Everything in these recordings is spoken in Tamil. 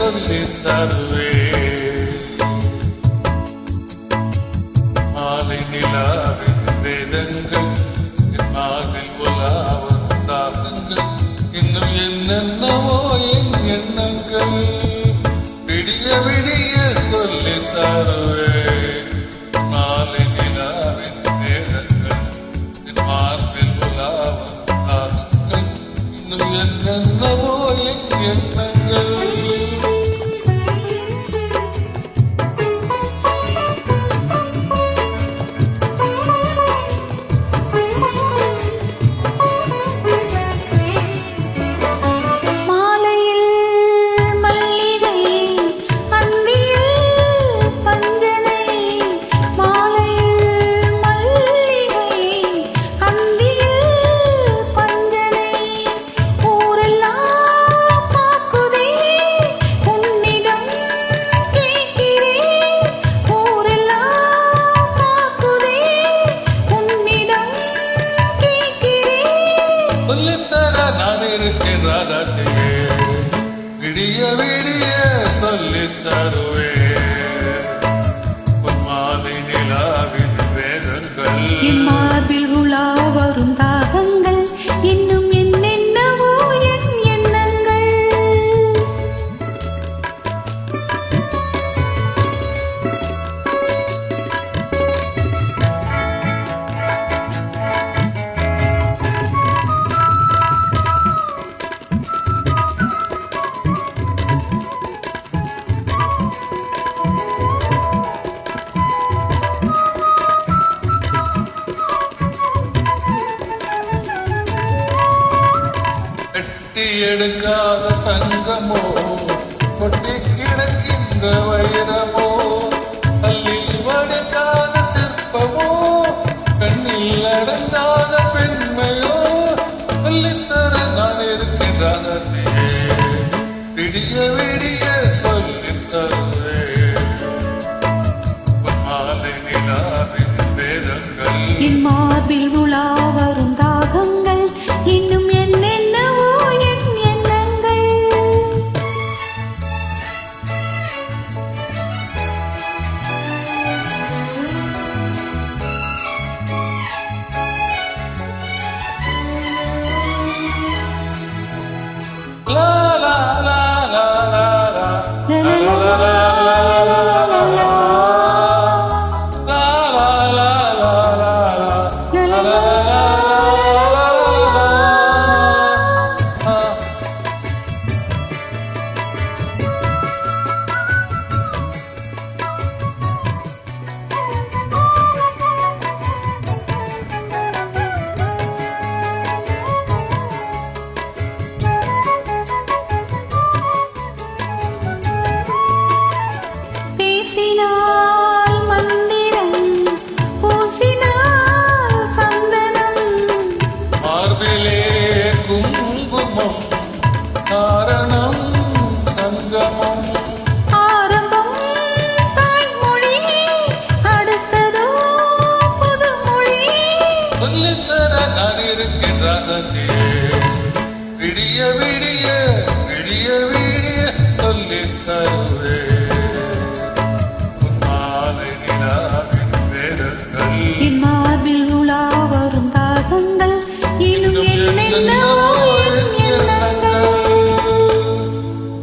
சொல்லி தருவே மாலை நிலாவின் வேதங்கள் நாவில் உலாவரும் தாகங்கள் இன்னும் என்னென்னவோ என் எண்ணங்கள் விடிய விடிய சொல்லி தருவே மாலை நிலாவின் வேதங்கள் மார்பில் உலாவரும் தாகங்கள் இன்னும் என்னென்னவோ என் எண்ணங்கள் விடிய விடிய சொல்லித் தருவே மாலை நிலாவின் வேதங்கள் என் மார்பில் உலா வரும் தாகங்கள் இன்னும் என்னென்னவோ என் எண்ணங்கள் எடுக்காத தங்கமோ கொட்டி கிடக்கின்ற வைரமோ பள்ளியில் வடிக்காத சிற்பமோ கண்ணில் அடங்காத பெண்மையோ சொல்லித்தர நான் இருக்கின்றே விடிய விடிய சொல்லித் தருவே மாலை நிலாவின் வேதங்கள் என் மார்பில் உலா வரும் தாகங்கள் இன்னும் குங்குமம் காரணம் சங்கமம் ஆரம்பம் தாய்மொழி அடுத்ததோ புதுமொழி சொல்லித்தர நான் இருக்கின்ற சத்தியே விடிய விடிய விடிய விடிய சொல்லித் தருவே மாலை நிலாவின் வேதங்கள் என் மார்பில் உலா வரும் தாகங்கள் இன்னும் என்னென்னவோ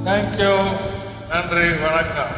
தேங்க்யூ நன்றி வணக்கம்.